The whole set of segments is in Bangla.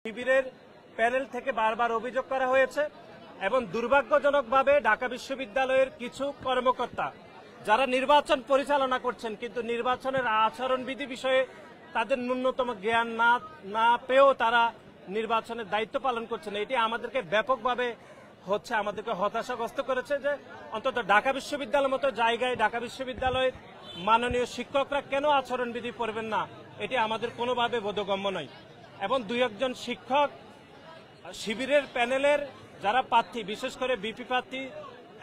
শিবিরের প্যানেল থেকে বারবার অভিযোগ করা হয়েছে এবং দুর্ভাগ্যজনকভাবে ঢাকা বিশ্ববিদ্যালয়ের কিছু কর্মকর্তা যারা নির্বাচন পরিচালনা করছেন কিন্তু নির্বাচনের আচরণবিধি বিষয়ে তাদের ন্যূনতম জ্ঞান না পেয়েও তারা নির্বাচনের দায়িত্ব পালন করছেন। এটি আমাদেরকে ব্যাপকভাবে আমাদেরকে হতাশাগ্রস্ত করেছে যে অন্তত ঢাকা বিশ্ববিদ্যালয়ের মতো জায়গায় ঢাকা বিশ্ববিদ্যালয়ের মাননীয় শিক্ষকরা কেন আচরণবিধি পড়বেন না, এটি আমাদের কোনোভাবে বোধগম্য নয়। এবং দুই একজন শিক্ষক শিবিরের প্যানেলের যারা প্রার্থী, বিশেষ করে বিপি প্রার্থী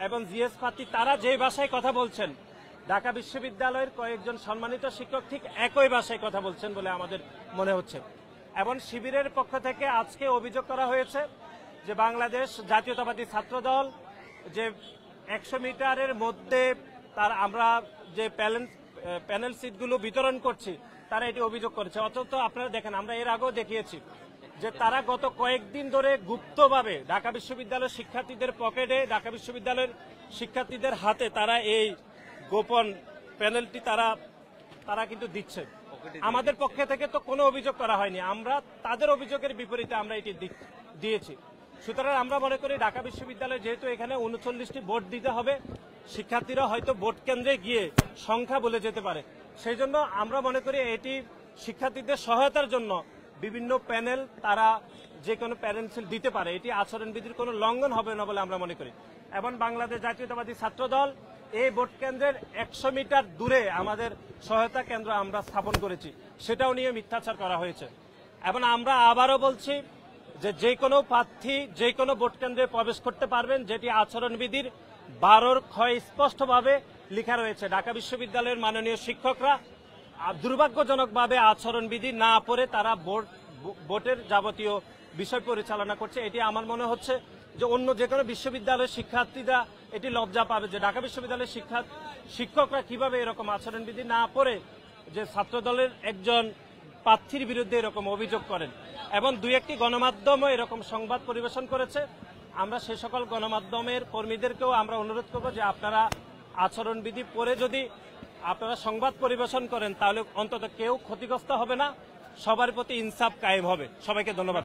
এবং জিএস প্রার্থী, তারা যে ভাষায় কথা বলছেন ঢাকা বিশ্ববিদ্যালয়ের কয়েকজন সম্মানিত শিক্ষক ঠিক একই ভাষায় কথা বলছেন বলে আমাদের মনে হচ্ছে। এবং শিবিরের পক্ষ থেকে আজকে অভিযোগ করা হয়েছে যে বাংলাদেশ জাতীয়তাবাদী ছাত্রদল যে 100 মিটারের মধ্যে আমরা যে প্যানেল সিটগুলো বিতরণ করছি তারা এটি অভিযোগ করেছে। অথচ আপনারা দেখেন, আমরা এর আগেও দেখিয়েছি যে তারা গত কয়েকদিন ধরে গুপ্তভাবে ঢাকা বিশ্ববিদ্যালয়ের শিক্ষার্থীদের পকেটে, ঢাকা বিশ্ববিদ্যালয়ের শিক্ষার্থীদের হাতে তারা এই গোপন প্যানেলটি তারা কিন্তু দিচ্ছে। আমাদের পক্ষে থেকে তো কোনো অভিযোগ করা হয়নি, আমরা তাদের অভিযোগের বিপরীতে আমরা এটি দিয়েছি। সুতরাং আমরা মনে করি ঢাকা বিশ্ববিদ্যালয়ে যেহেতু এখানে 39টি ভোট দিতে হবে, শিক্ষার্থীরা হয়তো ভোট কেন্দ্রে গিয়ে সংখ্যা বলে যেতে পারে, সেই জন্য আমরা মনে করি এটি শিক্ষার্থীদের সহায়তার জন্য বিভিন্ন প্যানেল তারা যে কোনো প্যানেল দিতে পারে, এটি আচরণবিধির কোনো লঙ্ঘন হবে না বলে আমরা মনে করি। এবং বাংলাদেশ জাতীয়তাবাদী ছাত্রদল এই ভোট কেন্দ্রের 100 মিটার দূরে আমাদের সহায়তা কেন্দ্র আমরা স্থাপন করেছি, সেটাও নিয়ে মিথ্যাচার করা হয়েছে। এবং আমরা আবারও বলছি যে কোনো প্রার্থী যে কোনো ভোট কেন্দ্রে প্রবেশ করতে পারবেন, যেটি আচরণবিধির 12 ক্ষয় স্পষ্টভাবে লেখা রয়েছে। ঢাকা বিশ্ববিদ্যালয়ের মাননীয় শিক্ষকরা দুর্ভাগ্যজনকভাবে আচরণবিধি না পড়ে তারা ভোটের যাবতীয় বিষয় পরিচালনা করছে। এটি আমার মনে হচ্ছে যে অন্য যে কোনো বিশ্ববিদ্যালয়ের শিক্ষার্থীরা এটি লজ্জা পাবে যে ঢাকা বিশ্ববিদ্যালয়ের শিক্ষকরা কিভাবে এরকম আচরণবিধি না পড়ে যে ছাত্রদলের একজন প্রার্থীর বিরুদ্ধে এরকম অভিযোগ করেন। এবং দুই একটি গণমাধ্যমও এরকম সংবাদ পরিবেশন করেছে। আমরা সে সকল গণমাধ্যমের কর্মীদেরকেও আমরা অনুরোধ করব যে আপনারা আচরণবিধি পড়ে যদি আপনারা সংবাদ পরিবেশন করেন তাহলে অন্তত কেউ ক্ষতিগ্রস্ত হবে না, সবার প্রতি ইনসাফ কায়েম হবে। সবাইকে ধন্যবাদ।